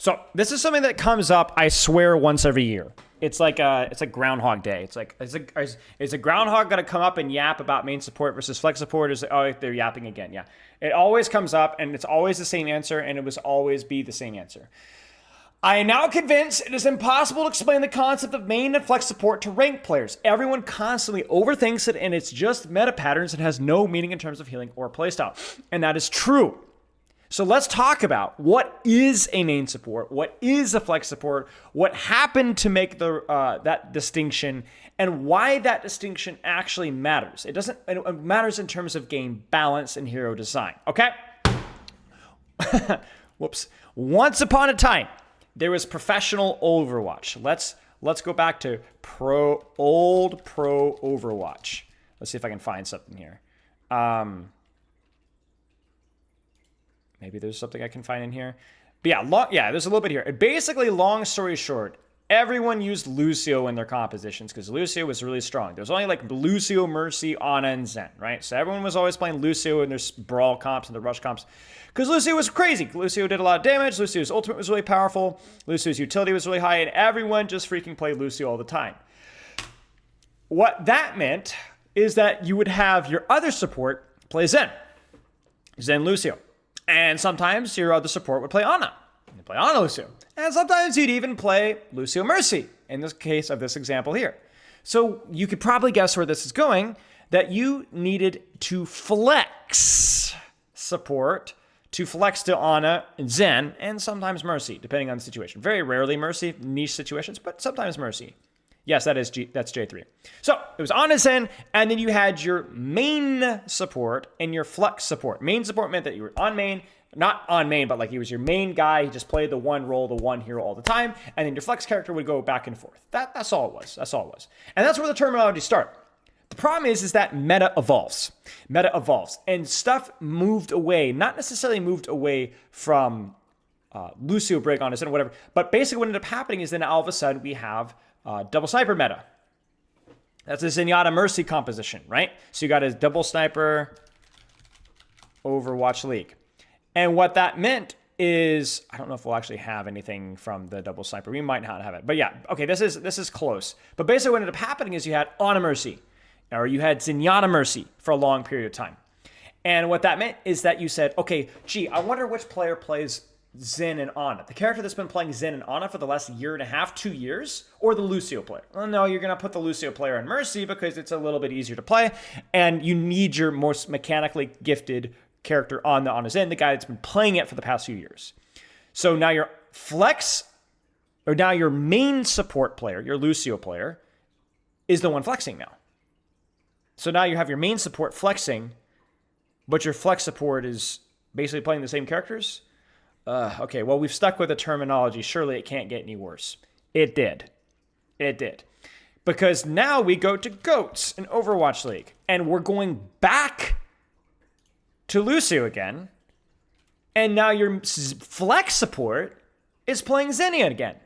So this is something that comes up, I swear, once every year. It's like Groundhog Day. It's like is a groundhog gonna come up and yap about main support versus flex support? Is oh, they're yapping again? Yeah, it always comes up, and it's always the same answer, and it will always be the same answer. I am now convinced it is impossible to explain the concept of main and flex support to ranked players. Everyone constantly overthinks it, and it's just meta patterns and has no meaning in terms of healing or playstyle, and that is true. So let's talk about what is a main support, what is a flex support, what happened to make that distinction, and why that distinction actually matters. It matters in terms of game balance and hero design. Okay? Whoops. Once upon a time, there was professional Overwatch. Let's go back to old pro Overwatch. Let's see if I can find something here. Maybe there's something I can find in here. But yeah, there's a little bit here. Basically, long story short, everyone used Lucio in their compositions because Lucio was really strong. There was only like Lucio, Mercy, Ana, and Zen, right? So everyone was always playing Lucio in their brawl comps and the rush comps because Lucio was crazy. Lucio did a lot of damage. Lucio's ultimate was really powerful. Lucio's utility was really high, and everyone just freaking played Lucio all the time. What that meant is that you would have your other support play Zen Lucio. And sometimes your other support would play Ana. You'd play Ana Lucio. And sometimes you'd even play Lucio Mercy, in this case of this example here. So you could probably guess where this is going, that you needed to flex support, to flex to Ana and Zen, and sometimes Mercy, depending on the situation. Very rarely Mercy, niche situations, but sometimes Mercy. Yes, that's J3. So it was Ana Zen, and then you had your main support and your flex support. Main support meant that you were on main, not on main, but like he was your main guy. He just played the one role, the one hero all the time, and then your flex character would go back and forth. That's all it was. That's all it was. And that's where the terminology started. The problem is that meta evolves. Meta evolves, and stuff moved away. Not necessarily moved away from Lucio, Brig, Ana Zen, or whatever, but basically what ended up happening is then all of a sudden we have double sniper meta. That's a Zenyatta Mercy composition, right? So you got a double sniper Overwatch League. And what that meant is, I don't know if we'll actually have anything from the double sniper. We might not have it. But yeah, okay, this is close. But basically what ended up happening is you had Ana Mercy, or you had Zenyatta Mercy for a long period of time. And what that meant is that you said, okay, gee, I wonder which player plays Zen and Ana. The character that's been playing Zen and Ana for the last year and a half, 2 years, or the Lucio player? Well, no, you're going to put the Lucio player in Mercy because it's a little bit easier to play, and you need your more mechanically gifted character on the Ana Zen, the guy that's been playing it for the past few years. So now your flex, or now your main support player, your Lucio player, is the one flexing now. So now you have your main support flexing, but your flex support is basically playing the same characters. Okay, well, we've stuck with the terminology. Surely it can't get any worse. It did. It did. Because now we go to GOATs in Overwatch League. And we're going back to Lucio again. And now your flex support is playing Xenia again.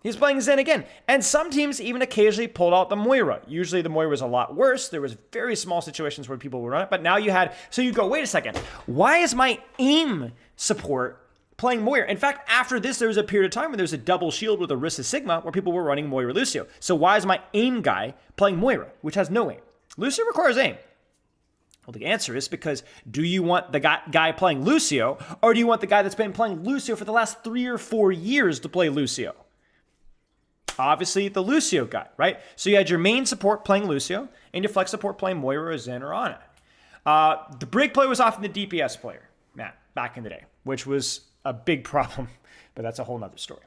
He's playing Zen again. And some teams even occasionally pulled out the Moira. Usually the Moira was a lot worse. There was very small situations where people would run it. But now you had... So you go, wait a second. Why is my aim support playing Moira? In fact, after this, there was a period of time when there was a double shield with Orisa Sigma where people were running Moira Lucio. So why is my aim guy playing Moira, which has no aim? Lucio requires aim. Well, the answer is because do you want the guy playing Lucio, or do you want the guy that's been playing Lucio for the last 3 or 4 years to play Lucio? Obviously, the Lucio guy, right? So you had your main support playing Lucio, and your flex support playing Moira or Zen or Ana. The Brig player was often the DPS player, Matt, back in the day, which was a big problem, but that's a whole nother story.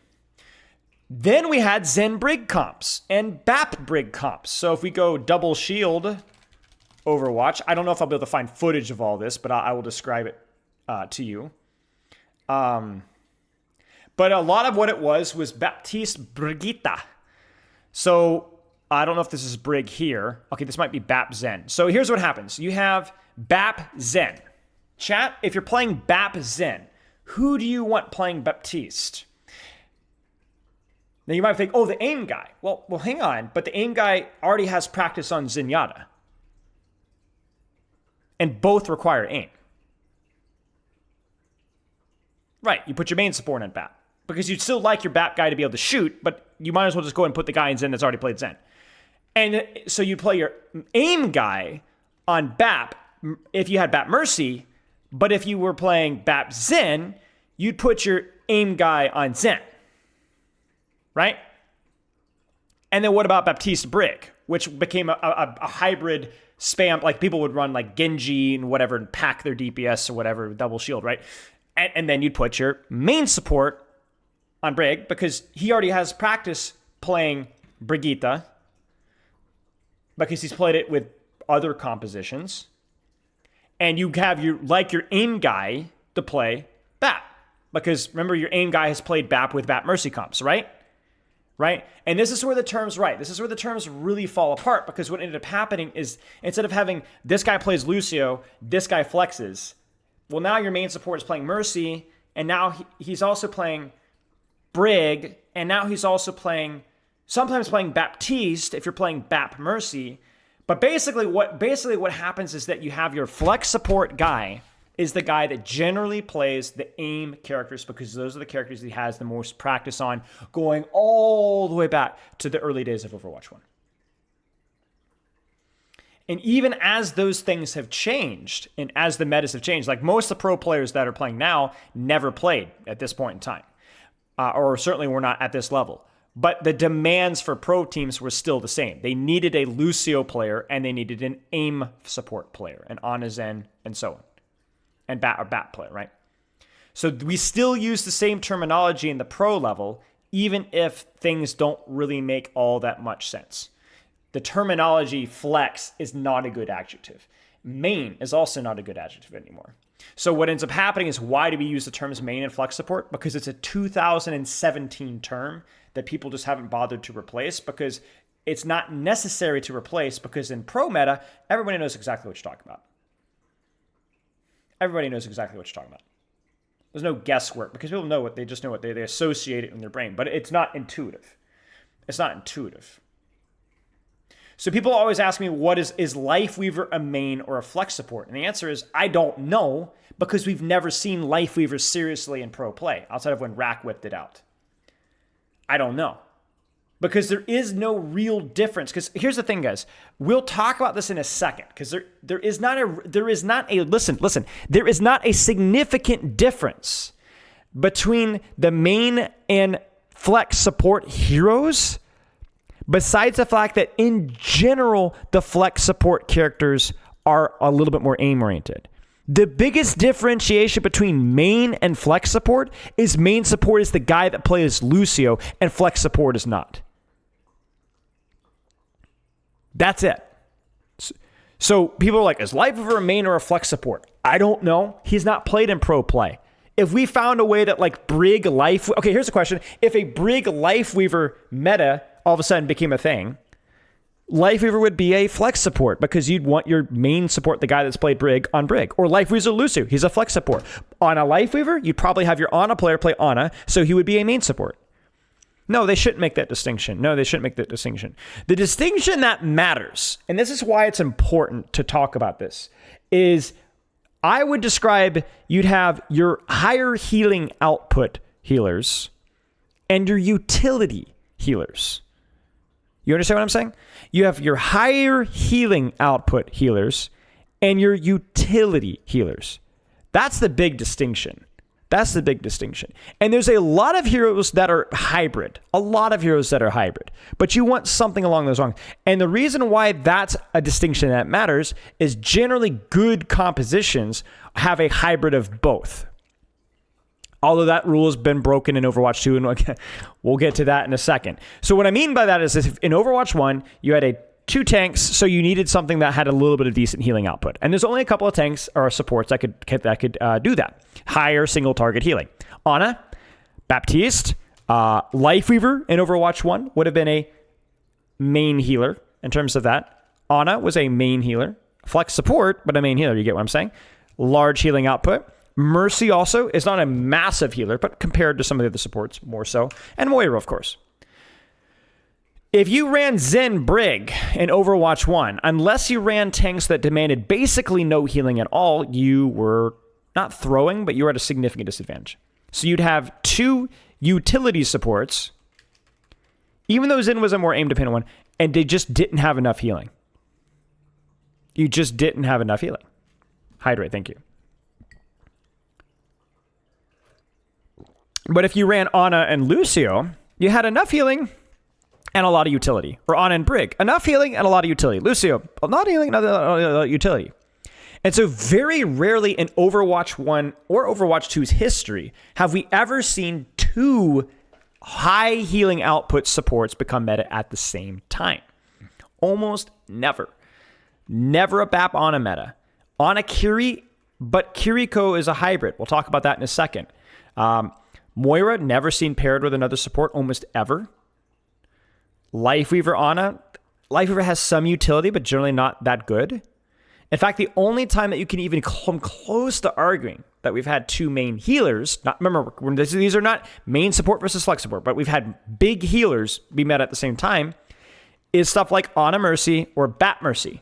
Then we had Zen Brig comps and BAP Brig comps. So if we go double shield Overwatch, I don't know if I'll be able to find footage of all this, but I will describe it to you. But a lot of what it was Baptiste Brigitte. So I don't know if this is Brig here. Okay, this might be BAP Zen. So here's what happens. You have BAP Zen. Chat, if you're playing BAP Zen, who do you want playing Baptiste? Now you might think, oh, the aim guy. Well, hang on. But the aim guy already has practice on Zenyatta. And both require aim. Right, you put your main support in BAP. because you'd still like your BAP guy to be able to shoot, but you might as well just go and put the guy in Zen that's already played Zen. And so you play your aim guy on BAP if you had BAP Mercy, but if you were playing BAP Zen, you'd put your aim guy on Zen, right? And then what about Baptiste Brig, which became a hybrid spam, like people would run like Genji and whatever and pack their DPS or whatever, double shield, right? And then you'd put your main support on Brig because he already has practice playing Brigitte because he's played it with other compositions. And you have your aim guy to play BAP because remember your aim guy has played BAP with BAP Mercy comps, right? Right? And this is where the terms really fall apart because what ended up happening is instead of having this guy plays Lucio, this guy flexes, well, now your main support is playing Mercy, and now he's also playing Brig, and now he's also sometimes playing Baptiste if you're playing BAP Mercy. But basically what happens is that you have your flex support guy is the guy that generally plays the aim characters because those are the characters he has the most practice on going all the way back to the early days of Overwatch 1. And even as those things have changed and as the metas have changed, like most of the pro players that are playing now never played at this point in time, or certainly were not at this level. But the demands for pro teams were still the same. They needed a Lucio player and they needed an aim support player, an Ana Zen, and so on. And BAT player, right? So we still use the same terminology in the pro level, even if things don't really make all that much sense. The terminology flex is not a good adjective. Main is also not a good adjective anymore. So what ends up happening is why do we use the terms main and flex support? Because it's a 2017 term that people just haven't bothered to replace because it's not necessary to replace because in pro meta, everybody knows exactly what you're talking about. Everybody knows exactly what you're talking about. There's no guesswork because people know what they just know what they associate it in their brain, but it's not intuitive. It's not intuitive. So people always ask me, what is Lifeweaver a main or a flex support? And the answer is, I don't know because we've never seen Lifeweaver seriously in pro play outside of when Rack whipped it out. I don't know. Because there is no real difference. Because here's the thing, guys. We'll talk about this in a second. Because there is not a significant difference between the main and flex support heroes. Besides the fact that in general, the flex support characters are a little bit more aim-oriented. The biggest differentiation between main and flex support is main support is the guy that plays Lucio and flex support is not. That's it. So people are like, is Lifeweaver a main or a flex support? I don't know. He's not played in pro play. If we found a way that like Brig Life... Okay, here's a question. If a Brig Lifeweaver meta all of a sudden became a thing, Lifeweaver would be a flex support because you'd want your main support, the guy that's played Brig, on Brig. Or Lifeweaver Lucio, he's a flex support. On a Lifeweaver, you'd probably have your Ana player play Ana, so he would be a main support. No, they shouldn't make that distinction. The distinction that matters, and this is why it's important to talk about this, is I would describe you'd have your higher healing output healers and your utility healers. You understand what I'm saying? You have your higher healing output healers and your utility healers. That's the big distinction. And there's a lot of heroes that are hybrid. But you want something along those lines. And the reason why that's a distinction that matters is generally good compositions have a hybrid of both. Although that rule has been broken in Overwatch 2, and we'll get to that in a second. So what I mean by that is if in Overwatch 1, you had two tanks, so you needed something that had a little bit of decent healing output. And there's only a couple of tanks or supports that could do that. Higher single target healing. Ana, Baptiste, Lifeweaver in Overwatch 1 would have been a main healer in terms of that. Ana was a main healer. Flex support, but a main healer. You get what I'm saying? Large healing output. Mercy also is not a massive healer, but compared to some of the other supports, more so. And Moira, of course. If you ran Zen Brig in Overwatch 1, unless you ran tanks that demanded basically no healing at all, you were not throwing, but you were at a significant disadvantage. So you'd have two utility supports, even though Xin was a more aim-dependent one, and they just didn't have enough healing. You just didn't have enough healing. Hydrate, thank you. But if you ran Ana and Lucio, you had enough healing and a lot of utility. Or Ana and Brig, enough healing and a lot of utility. Lucio, not healing, not a lot of utility. And so very rarely in Overwatch 1 or Overwatch 2's history have we ever seen two high healing output supports become meta at the same time. Almost never. Never a BAP Ana meta. Ana Kiri, but Kiriko is a hybrid. We'll talk about that in a second. Moira, never seen paired with another support almost ever. Lifeweaver Ana. Lifeweaver has some utility, but generally not that good. In fact, the only time that you can even come close to arguing that we've had two main healers, remember, these are not main support versus flex support, but we've had big healers be met at the same time, is stuff like Ana Mercy or Bat Mercy.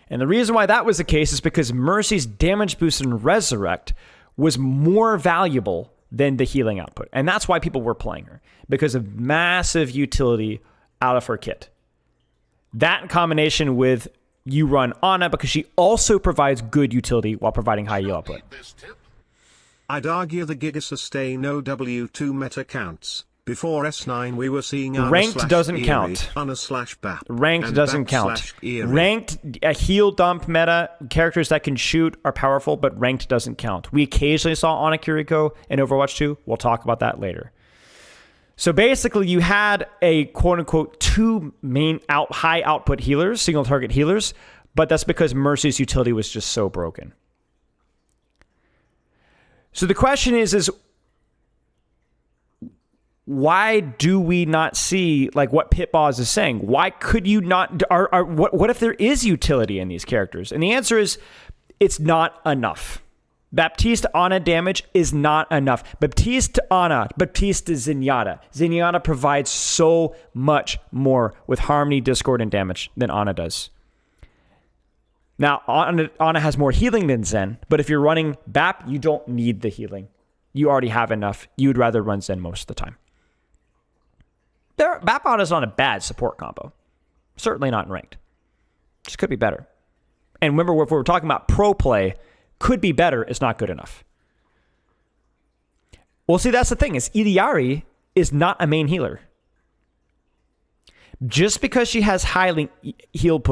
And the reason why that was the case is because Mercy's damage boost and resurrect was more valuable than the healing output. And that's why people were playing her, because of massive utility out of her kit. That in combination with you run Ana because she also provides good utility while providing high heal output. I'd argue the Giga Sustain OW2 meta counts. Before S9 we were seeing ranked doesn't count. Ranked doesn't count. Ranked, a heal dump meta, characters that can shoot are powerful, but ranked doesn't count. We occasionally saw Ana Kiriko in Overwatch 2. We'll talk about that later. So basically you had a quote-unquote two main high output healers, single target healers, but that's because Mercy's utility was just so broken. So the question is why do we not see like what Pitboz is saying? Why could you not? What if there is utility in these characters? And the answer is it's not enough. Baptiste Ana damage is not enough. Baptiste Ana, Baptiste Zenyatta. Zenyatta provides so much more with Harmony, Discord, and damage than Ana does. Now, Ana has more healing than Zen, but if you're running BAP, you don't need the healing. You already have enough. You'd rather run Zen most of the time. BAP Ana is not a bad support combo. Certainly not in ranked. Just could be better. And remember, if we're talking about pro play, could be better is not good enough. Well, see, that's the thing, is Iliari is not a main healer. Just because she has high heal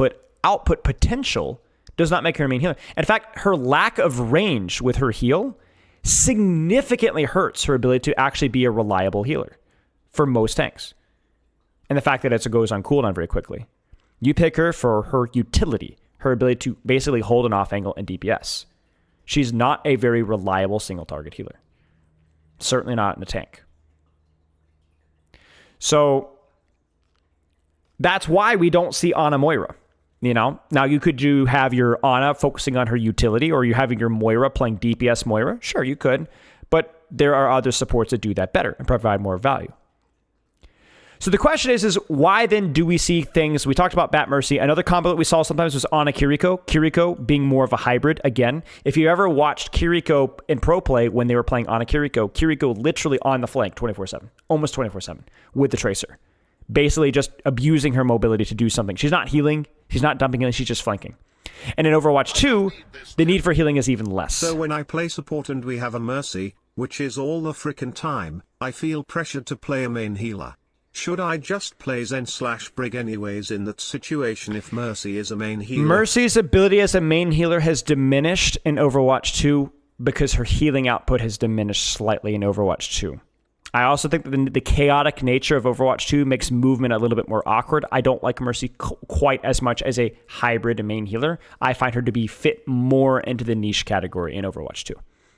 output potential does not make her a main healer. In fact, her lack of range with her heal significantly hurts her ability to actually be a reliable healer for most tanks. And the fact that it goes on cooldown very quickly. You pick her for her utility, her ability to basically hold an off angle and DPS. She's not a very reliable single target healer. Certainly not in a tank. So that's why we don't see Ana Moira. You know, now you could have your Ana focusing on her utility, or you having your Moira playing DPS Moira. Sure, you could, but there are other supports that do that better and provide more value. So the question is why then do we see things? We talked about Bat Mercy. Another combo that we saw sometimes was Ana Kiriko. Kiriko being more of a hybrid. Again, if you ever watched Kiriko in pro play when they were playing Ana Kiriko, Kiriko literally on the flank 24/7, almost 24/7 with the Tracer. Basically just abusing her mobility to do something. She's not healing. She's not dumping healing. She's just flanking. And in Overwatch 2, the need for healing is even less. So when I play support and we have a Mercy, which is all the frickin' time, I feel pressured to play a main healer. Should I just play Zen/Brig anyways in that situation if Mercy is a main healer? Mercy's ability as a main healer has diminished in Overwatch 2 because her healing output has diminished slightly in Overwatch 2. I also think that the chaotic nature of Overwatch 2 makes movement a little bit more awkward. I don't like Mercy quite as much as a hybrid main healer. I find her to be fit more into the niche category in Overwatch 2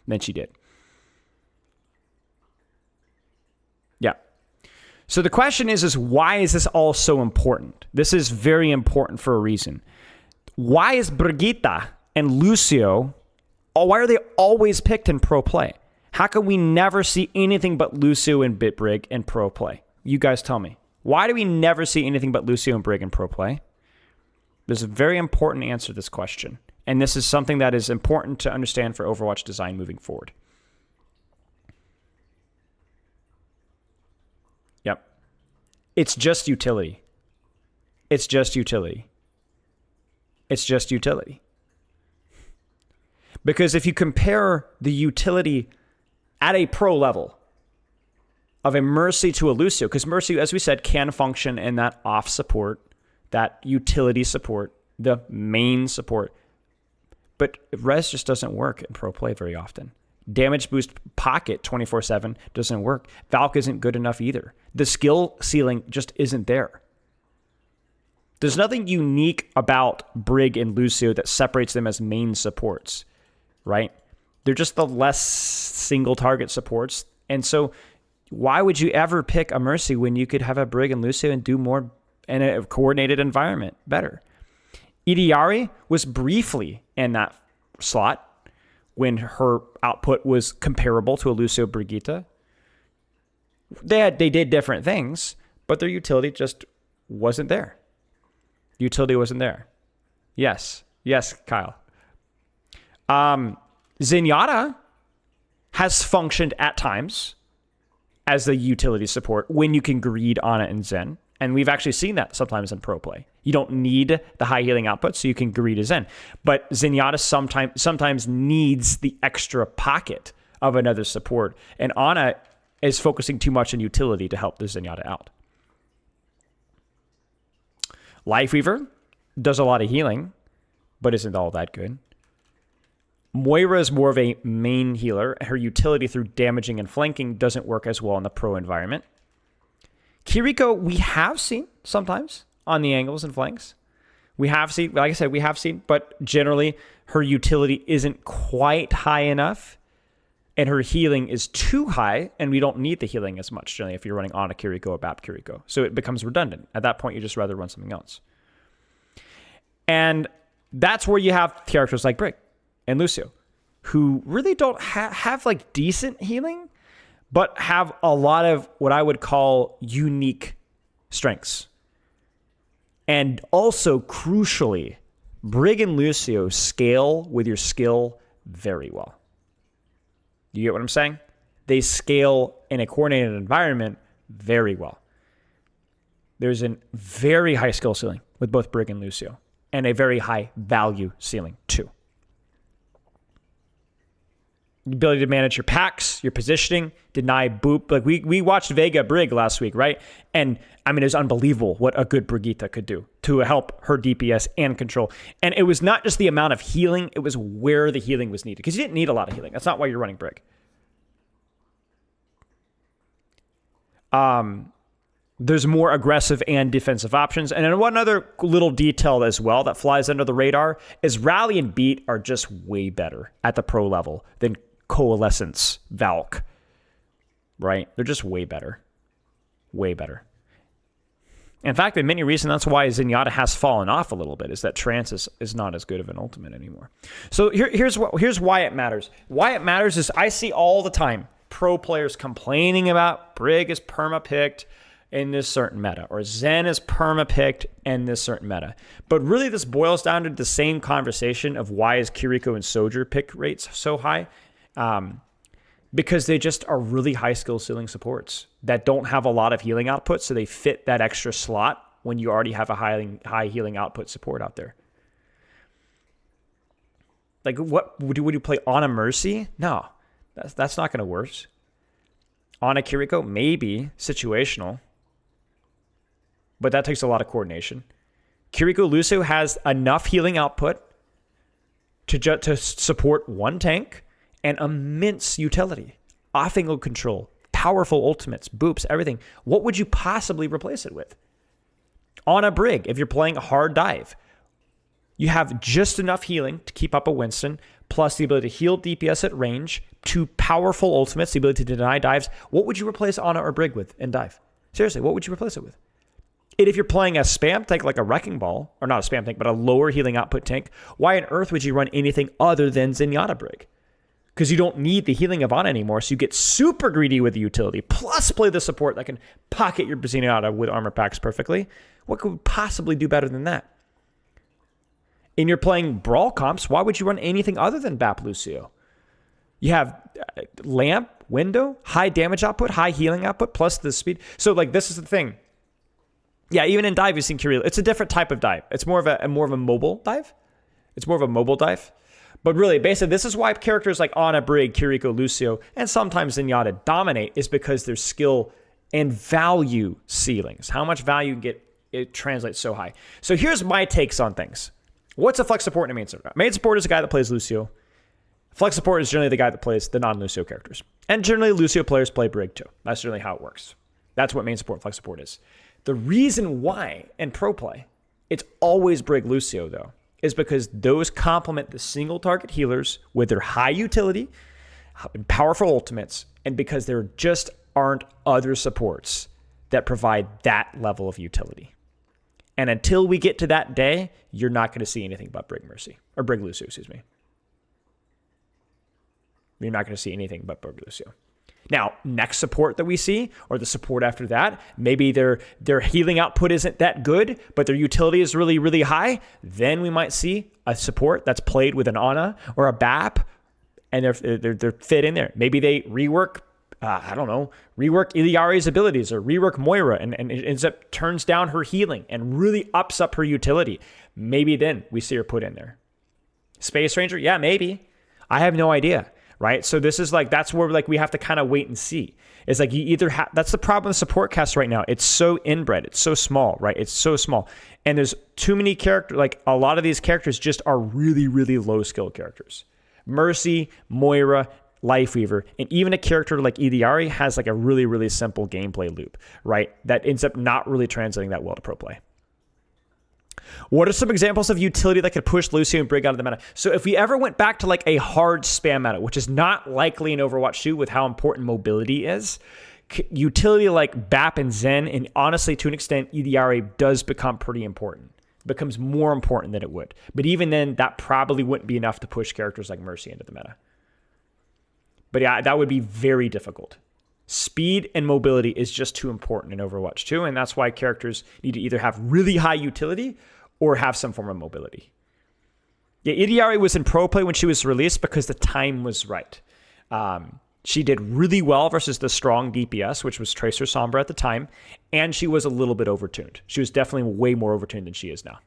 than she did. Yeah. So the question is why is this all so important? This is very important for a reason. Why is Brigitte and Lucio, why are they always picked in pro play? How can we never see anything but Lucio and Brig in pro play? You guys tell me. Why do we never see anything but Lucio and Brig in pro play? There's a very important answer to this question. And this is something that is important to understand for Overwatch design moving forward. It's just utility. It's just utility. It's just utility. Because if you compare the utility at a pro level of a Mercy to a Lucio, because Mercy, as we said, can function in that off support, that utility support, the main support. But res just doesn't work in pro play very often. Damage boost pocket 24/7 doesn't work. Valk isn't good enough either. The skill ceiling just isn't there. There's nothing unique about Brig and Lucio that separates them as main supports, right? They're just the less single target supports. And so why would you ever pick a Mercy when you could have a Brig and Lucio and do more in a coordinated environment better? Idiari was briefly in that slot when her output was comparable to a Lucio Brigitte. They did different things, but their utility just wasn't there. Utility wasn't there. Yes, Kyle. Zenyatta has functioned at times as the utility support when you can greed Ana and Zen. And we've actually seen that sometimes in pro play. You don't need the high healing output, so you can greed a Zen. But Zenyatta sometimes needs the extra pocket of another support. And Ana is focusing too much on utility to help the Zenyatta out. Lifeweaver does a lot of healing, but isn't all that good. Moira is more of a main healer. Her utility through damaging and flanking doesn't work as well in the pro environment. Kiriko, we have seen sometimes on the angles and flanks. We have seen, like I said, but generally her utility isn't quite high enough and her healing is too high, and we don't need the healing as much generally if you're running on a Kiriko or BAP Kiriko. So it becomes redundant. At that point, you just rather run something else. And that's where you have characters like Brig and Lucio, who really don't have like decent healing, but have a lot of what I would call unique strengths. And also, crucially, Brig and Lucio scale with your skill very well. You get what I'm saying? They scale in a coordinated environment very well. There's a very high skill ceiling with both Brig and Lucio, and a very high value ceiling too. The ability to manage your packs, your positioning, deny boop. Like we watched Vega Brig last week, right? And I mean, it was unbelievable what a good Brigitte could do to help her DPS and control. And it was not just the amount of healing, it was where the healing was needed. Because you didn't need a lot of healing. That's not why you're running Brig. There's more aggressive and defensive options. And then one other little detail as well that flies under the radar is Rally and Beat are just way better at the pro level than Coalescence, Valk, right? They're just way better. Way better. In fact, in many reasons, that's why Zenyatta has fallen off a little bit, is that Trance is not as good of an ultimate anymore. So here's why it matters. Why it matters is I see all the time pro players complaining about Brig is perma-picked in this certain meta, or Zen is perma-picked in this certain meta. But really this boils down to the same conversation of why is Kiriko and Soldier pick rates so high? Because they just are really high skill ceiling supports that don't have a lot of healing output, so they fit that extra slot when you already have a high healing output support out there. Like, what would you play on a Mercy? No, that's not going to work. On a Kiriko, maybe situational, but that takes a lot of coordination. Kiriko Lucio has enough healing output to support one tank and immense utility, off-angle control, powerful ultimates, boops, everything. What would you possibly replace it with? On a Brig, if you're playing a hard dive, you have just enough healing to keep up a Winston, plus the ability to heal DPS at range, two powerful ultimates, the ability to deny dives. What would you replace Ana or Brig with in dive? Seriously, what would you replace it with? And if you're playing a spam tank like a Wrecking Ball, or not a spam tank, but a lower healing output tank, why on earth would you run anything other than Zenyatta Brig? Because you don't need the healing of Ana anymore, so you get super greedy with the utility, plus play the support that can pocket your Zenyatta with armor packs perfectly. What could possibly do better than that? And you're playing brawl comps, why would you run anything other than BAP Lucio? You have lamp, window, high damage output, high healing output, plus the speed. So like this is the thing. Yeah, even in dive, you've seen Kiryu. It's a different type of dive. It's more of a mobile dive. It's more of a mobile dive. But really, basically, this is why characters like Ana, Brig, Kiriko, Lucio, and sometimes Zenyatta dominate, is because their skill and value ceilings. How much value you get, it translates so high. So here's my takes on things. What's a flex support and a main support? Main support is a guy that plays Lucio. Flex support is generally the guy that plays the non-Lucio characters. And generally, Lucio players play Brig too. That's generally how it works. That's what main support and flex support is. The reason why in pro play, it's always Brig Lucio, though, is because those complement the single target healers with their high utility and powerful ultimates, and because there just aren't other supports that provide that level of utility. And until we get to that day, you're not going to see anything but Brig Lucio, excuse me. You're not going to see anything but Brig Lucio. Now, next support that we see, or the support after that, maybe their healing output isn't that good, but their utility is really, really high. Then we might see a support that's played with an Ana or a BAP, and they're fit in there. Maybe they rework, rework Iliari's abilities, or rework Moira, and it ends up turns down her healing and really ups up her utility. Maybe then we see her put in there. Space Ranger, yeah, maybe. I have no idea. Right? So this is like, that's where like we have to kind of wait and see. It's like you either have, that's the problem with support cast right now. It's so inbred. It's so small, right? It's so small. And there's too many characters, like a lot of these characters just are really, really low skill characters. Mercy, Moira, Lifeweaver, and even a character like Iliari has like a really, really simple gameplay loop, right? That ends up not really translating that well to pro play. What are some examples of utility that could push Lucio and Brig out of the meta? So if we ever went back to like a hard spam meta, which is not likely in Overwatch 2 with how important mobility is, utility like BAP and Zen, and honestly to an extent, Iliari does become pretty important. It becomes more important than it would. But even then, that probably wouldn't be enough to push characters like Mercy into the meta. But yeah, that would be very difficult. Speed and mobility is just too important in Overwatch 2, and that's why characters need to either have really high utility or have some form of mobility. Yeah, Iliari was in pro play when she was released because the time was right. She did really well versus the strong DPS, which was Tracer Sombra at the time, and she was a little bit overtuned. She was definitely way more overtuned than she is now.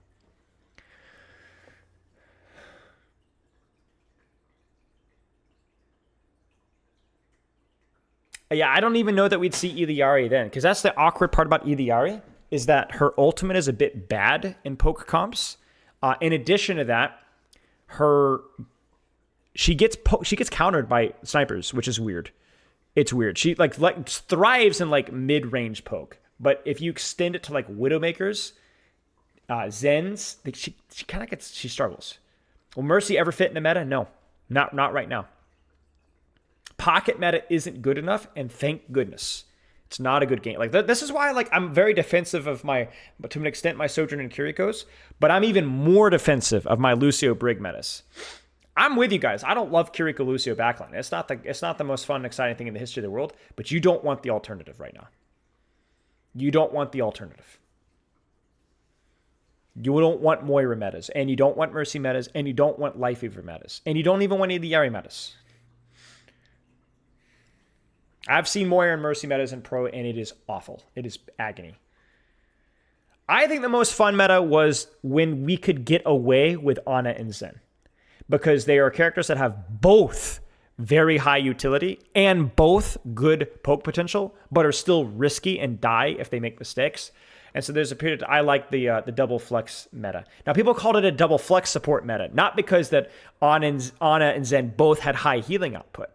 Yeah, I don't even know that we'd see Iliari then, because that's the awkward part about Iliari, is that her ultimate is a bit bad in poke comps. In addition to that, she gets countered by snipers, which is weird. It's weird. She like thrives in like mid-range poke, but if you extend it to like Widowmakers, Zens, she kind of she struggles. Will Mercy ever fit in the meta? No, not right now. Pocket meta isn't good enough, and thank goodness. It's not a good game. Like this is why like I'm very defensive of to an extent, my Sojourn and Kiriko's, but I'm even more defensive of my Lucio Brig metas. I'm with you guys. I don't love Kiriko Lucio backline. It's not the most fun and exciting thing in the history of the world, but you don't want the alternative right now. You don't want the alternative. You don't want Moira metas, and you don't want Mercy metas, and you don't want Lifeweaver metas, and you don't even want any of the Yari metas. I've seen Moira and Mercy metas in pro, and it is awful. It is agony. I think the most fun meta was when we could get away with Ana and Zen, because they are characters that have both very high utility and both good poke potential, but are still risky and die if they make mistakes. And so there's a period I like the double flex meta. Now people called it a double flex support meta, not because that Ana and Zen both had high healing output,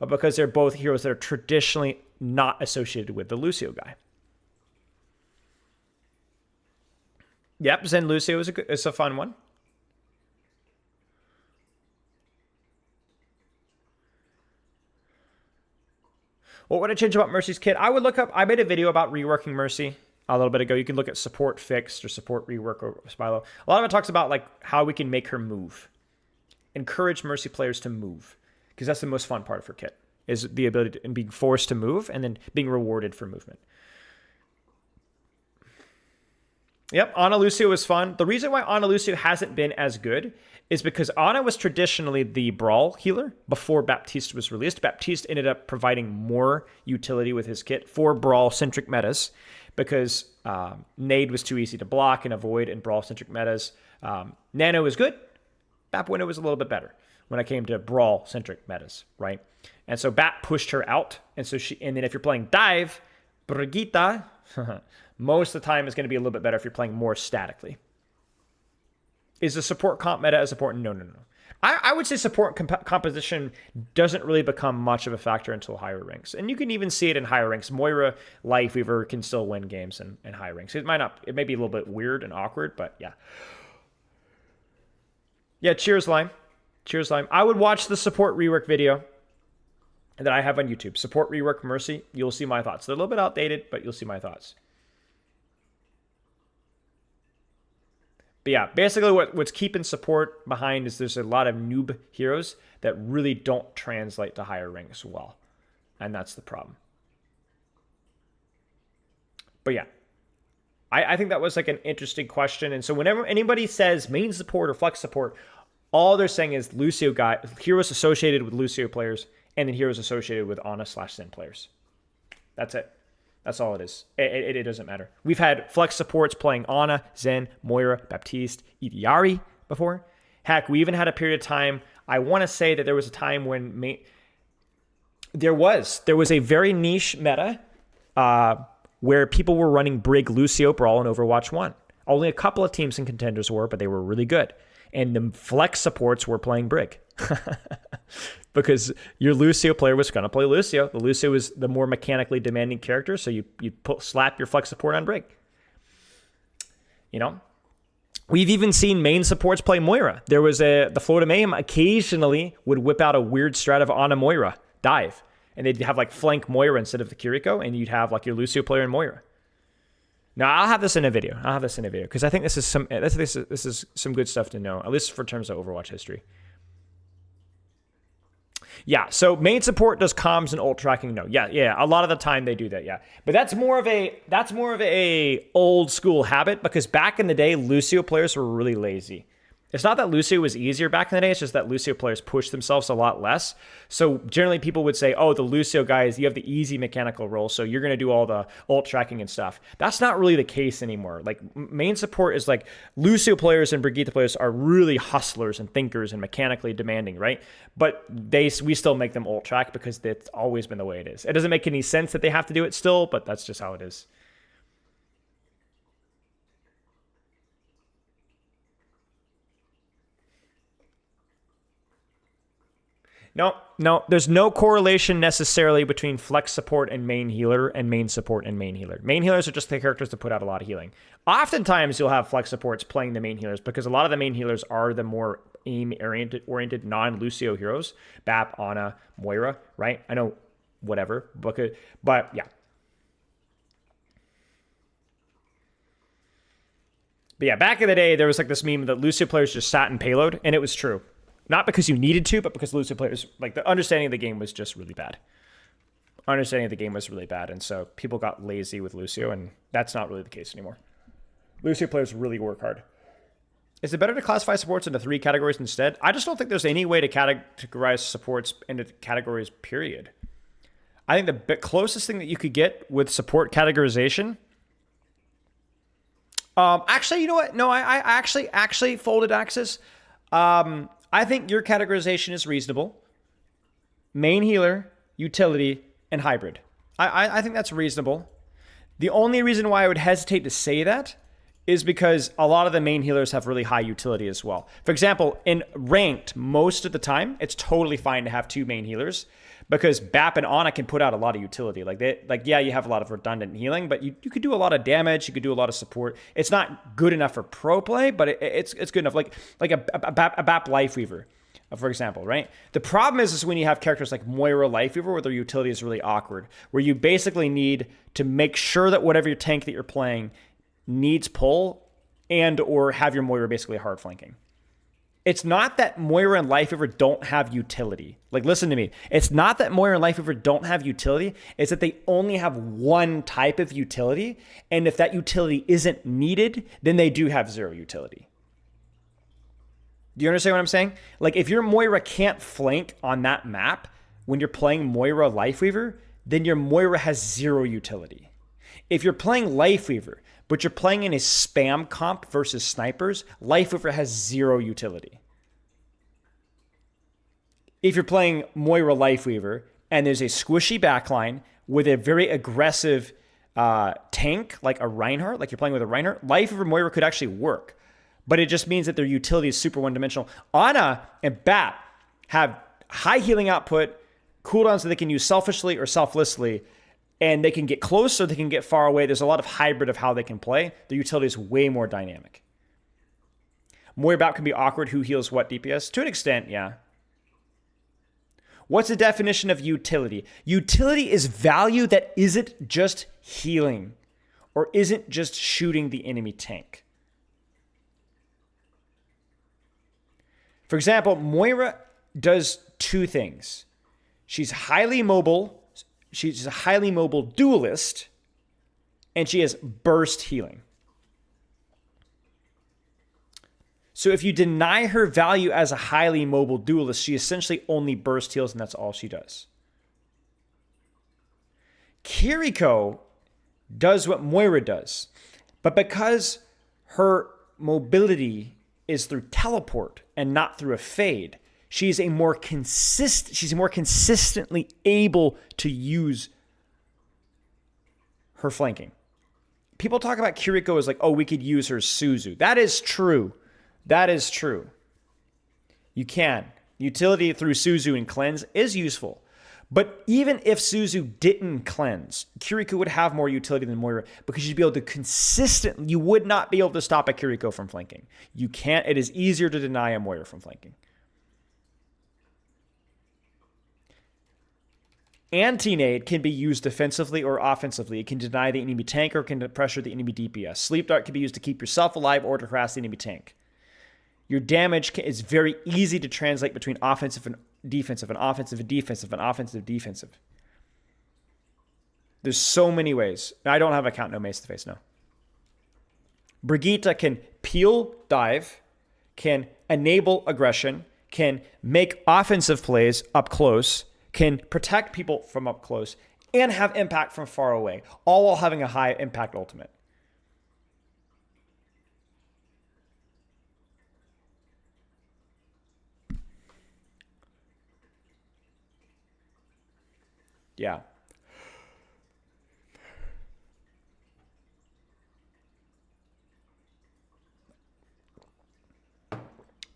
but because they're both heroes that are traditionally not associated with the Lucio guy. Yep, Zen Lucio is a fun one. What would I change about Mercy's kit? I made a video about reworking Mercy a little bit ago. You can look at support fixed or support rework or Spilo. A lot of it talks about like how we can make her move. Encourage Mercy players to move, because that's the most fun part of her kit, is the ability to, and being forced to move and then being rewarded for movement. Yep, Ana Lucio is fun. The reason why Ana Lucio hasn't been as good is because Ana was traditionally the brawl healer before Baptiste was released. Baptiste ended up providing more utility with his kit for brawl-centric metas because Nade was too easy to block and avoid in brawl-centric metas. Nano was good. Bap Window was a little bit better when it came to brawl-centric metas, right? And so Bap pushed her out. And then if you're playing dive, Brigitte, most of the time is going to be a little bit better if you're playing more statically. Is the support comp meta as important? No. I would say support composition doesn't really become much of a factor until higher ranks. And you can even see it in higher ranks. Moira, Lifeweaver can still win games in high ranks. It may be a little bit weird and awkward, but yeah. Yeah, cheers, Lime. Cheers, Lime. I would watch the support rework video that I have on YouTube. Support rework Mercy. You'll see my thoughts. They're a little bit outdated, but you'll see my thoughts. But yeah, basically what's keeping support behind is there's a lot of noob heroes that really don't translate to higher ranks well. And that's the problem. But yeah, I think that was like an interesting question. And so whenever anybody says main support or flex support, all they're saying is Lucio heroes associated with Lucio players and then heroes associated with Ana/Zen players. That's it. That's all it is. It doesn't matter. We've had flex supports playing Ana, Zen, Moira, Baptiste, Idiari before. Heck, we even had a period of time, I want to say that there was a time when there was a very niche meta where people were running Brig, Lucio, Brawl, and Overwatch 1. Only a couple of teams and contenders were, but they were really good. And the flex supports were playing Brig. Because your Lucio player was going to play Lucio. The Lucio is the more mechanically demanding character, so you slap your flex support on Brig. You know? We've even seen main supports play Moira. There was the Florida Mayhem occasionally would whip out a weird strat of Ana Moira, dive. And they'd have like flank Moira instead of the Kiriko, and you'd have like your Lucio player in Moira. Now, I'll have this in a video. Because I think this is some good stuff to know, at least for terms of Overwatch history. Yeah, so main support does comms and ult tracking. No, yeah. A lot of the time they do that. Yeah, but that's more of a old school habit because back in the day, Lucio players were really lazy. It's not that Lucio was easier back in the day. It's just that Lucio players pushed themselves a lot less. So generally people would say, oh, the Lucio guys, you have the easy mechanical role, so you're going to do all the ult tracking and stuff. That's not really the case anymore. Like main support is like Lucio players and Brigitte players are really hustlers and thinkers and mechanically demanding, right? But we still make them ult track because that's always been the way it is. It doesn't make any sense that they have to do it still, but that's just how it is. No, there's no correlation necessarily between flex support and main healer and main support and main healer. Main healers are just the characters that put out a lot of healing. Oftentimes you'll have flex supports playing the main healers because a lot of the main healers are the more aim-oriented non-Lucio heroes. Bap, Ana, Moira, right? I know, whatever, but yeah. But yeah, back in the day, there was like this meme that Lucio players just sat in payload, and it was true. Not because you needed to, but because Lucio players, like the understanding of the game was just really bad. And so people got lazy with Lucio, and that's not really the case anymore. Lucio players really work hard. Is it better to classify supports into 3 categories instead? I just don't think there's any way to categorize supports into categories, period. I think the closest thing that you could get with support categorization... actually, you know what? No, I actually folded Axis. I think your categorization is reasonable. Main healer, utility, and hybrid. I think that's reasonable. The only reason why I would hesitate to say that is because a lot of the main healers have really high utility as well. For example, in ranked, most of the time, it's totally fine to have 2 main healers because Bap and Ana can put out a lot of utility. Yeah, you have a lot of redundant healing, but you could do a lot of damage. You could do a lot of support. It's not good enough for pro play, but it's good enough. Like a Bap Lifeweaver, for example, right? The problem is when you have characters like Moira Lifeweaver where their utility is really awkward, where you basically need to make sure that whatever your tank that you're playing needs pull and or have your Moira basically hard flanking. It's not that Moira and Lifeweaver don't have utility. Like, listen to me. It's not that Moira and Lifeweaver don't have utility. It's that they only have one type of utility. And if that utility isn't needed, then they do have 0 utility. Do you understand what I'm saying? Like if your Moira can't flank on that map when you're playing Moira Lifeweaver, then your Moira has zero utility. If you're playing Lifeweaver, but you're playing in a spam comp versus snipers, Lifeweaver has zero utility. If you're playing Moira Lifeweaver and there's a squishy backline with a very aggressive tank like a Reinhardt, like you're playing with a Reinhardt, Lifeweaver Moira could actually work. But it just means that their utility is super one-dimensional. Ana and Bat have high healing output, cooldowns that they can use selfishly or selflessly, and they can get close or they can get far away. There's a lot of hybrid of how they can play. Their utility is way more dynamic. Moira Bat can be awkward. Who heals what DPS? To an extent, yeah. What's the definition of utility? Utility is value that isn't just healing or isn't just shooting the enemy tank. For example, Moira does two things. She's highly mobile. She's a highly mobile duelist, and she has burst healing. So if you deny her value as a highly mobile duelist, she essentially only burst heals, and that's all she does. Kiriko does what Moira does, but because her mobility is through teleport and not through a fade, she's more consistently able to use her flanking. People talk about Kiriko as like, oh, we could use her Suzu. That is true. That is true. You can. Utility through Suzu and cleanse is useful. But even if Suzu didn't cleanse, Kiriko would have more utility than Moira because you'd be able to consistently, you would not be able to stop a Kiriko from flanking. You can't. It is easier to deny a Moira from flanking. Anti-nade can be used defensively or offensively. It can deny the enemy tank or can pressure the enemy DPS. Sleep dart can be used to keep yourself alive or to harass the enemy tank. Your damage is very easy to translate between offensive and defensive and offensive and defensive and offensive defensive. There's so many ways. I don't have a count no mace to face, no. Brigitte can peel dive, can enable aggression, can make offensive plays up close, can protect people from up close, and have impact from far away, all while having a high impact ultimate. Yeah.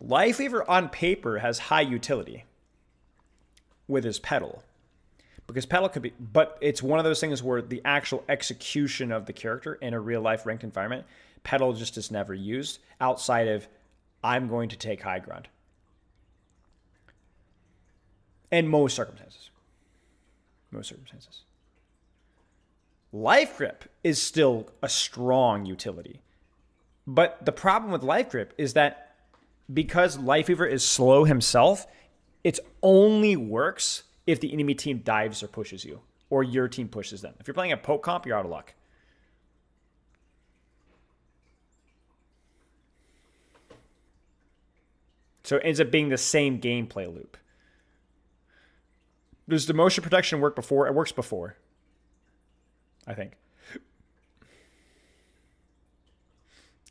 Lifeweaver on paper has high utility with his pedal. Because pedal could be, but it's one of those things where the actual execution of the character in a real life ranked environment, pedal just is never used outside of I'm going to take high ground. In most circumstances. Most circumstances. Life grip is still a strong utility. But the problem with life grip is that because Lifeweaver is slow himself, it only works if the enemy team dives or pushes you, or your team pushes them. If you're playing a poke comp, you're out of luck. So it ends up being the same gameplay loop. Does the motion protection work before? It works before, I think.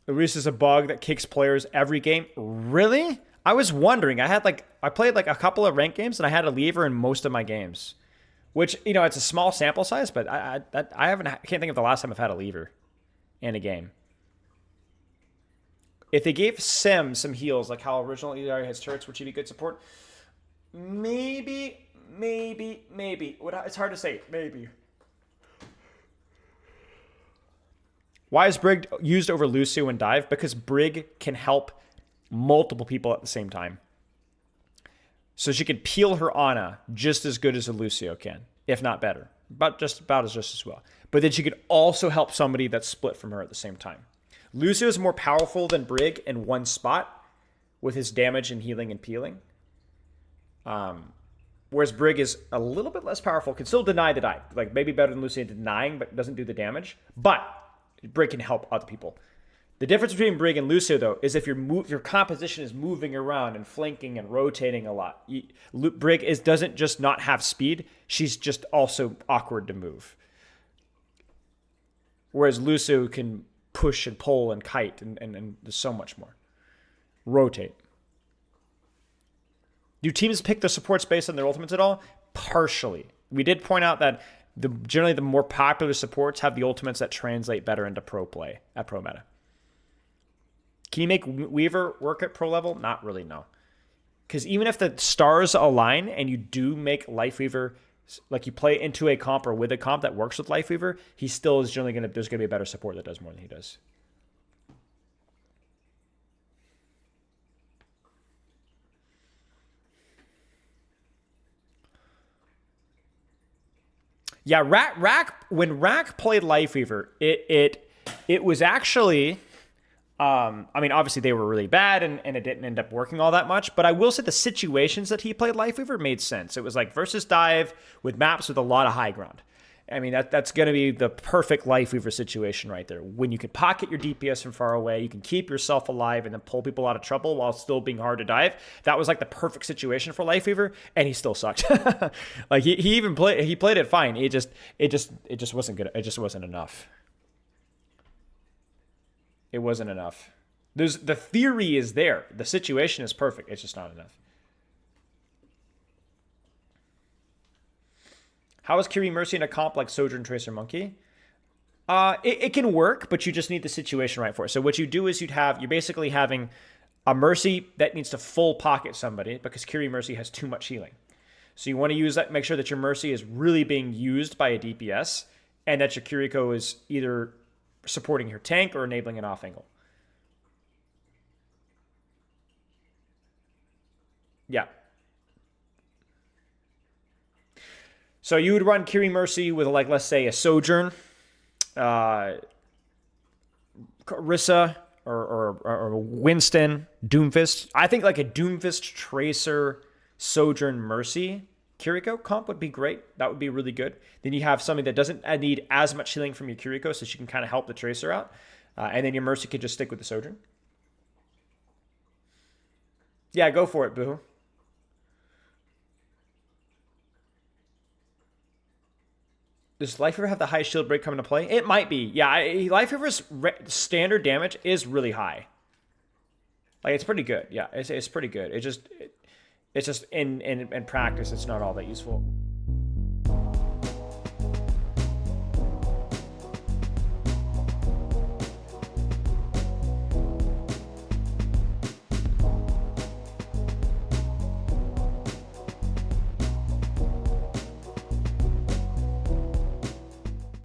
This is a bug that kicks players every game. Really? I was wondering. I played like a couple of ranked games and I had a lever in most of my games, which, you know, it's a small sample size, but I can't think of the last time I've had a lever in a game. If they gave Sim some heals, like how original EDR has turrets, would she be good support? Maybe. It's hard to say. Maybe. Why is Brig used over Lucio and dive? Because Brig can help multiple people at the same time. So she can peel her Ana just as good as a Lucio can, if not better. But just as well. But then she could also help somebody that's split from her at the same time. Lucio is more powerful than Brig in one spot with his damage and healing and peeling. Whereas Brig is a little bit less powerful, can still deny the dive. Like maybe better than Lucio in denying, but doesn't do the damage. But Brig can help other people. The difference between Brig and Lucio, though, is if your composition is moving around and flanking and rotating a lot. Brig doesn't just not have speed; she's just also awkward to move. Whereas Lucio can push and pull and kite and there's so much more. Rotate. Do teams pick their supports based on their ultimates at all? Partially. We did point out that generally the more popular supports have the ultimates that translate better into pro play at pro meta. Can you make Weaver work at pro level? Not really, no. Because even if the stars align and you do make Life Weaver, like you play into a comp or with a comp that works with Life Weaver, he still is generally there's going to be a better support that does more than he does. Yeah, when Rack played Life Weaver, it was actually, I mean, obviously they were really bad and it didn't end up working all that much, but I will say the situations that he played Life Weaver made sense. It was like versus dive with maps with a lot of high ground. I mean, that's going to be the perfect Life Weaver situation right there. When you can pocket your DPS from far away, you can keep yourself alive and then pull people out of trouble while still being hard to dive. That was like the perfect situation for Life Weaver, and he still sucked. Like he played it fine. It just wasn't good. It just wasn't enough. It wasn't enough. The theory is there. The situation is perfect. It's just not enough. How is Kiri Mercy in a comp like Sojourn, Tracer, Monkey? It can work, but you just need the situation right for it. So what you do is you're basically having a Mercy that needs to full pocket somebody because Kiri Mercy has too much healing. So you want to use that, make sure that your Mercy is really being used by a DPS and that your Kiriko is either supporting your tank or enabling an off angle. Yeah. So you would run Kiri Mercy with, like, let's say a Sojourn, Rissa, or Winston, Doomfist. I think like a Doomfist, Tracer, Sojourn, Mercy, Kiriko comp would be great. That would be really good. Then you have something that doesn't need as much healing from your Kiriko, so she can kind of help the Tracer out. And then your Mercy can just stick with the Sojourn. Yeah, go for it, Boo. Does Life Weaver have the high shield break come into play? It might be. Yeah, Life Weaver's standard damage is really high. Like, it's pretty good. Yeah, it's pretty good. It's just in practice, it's not all that useful.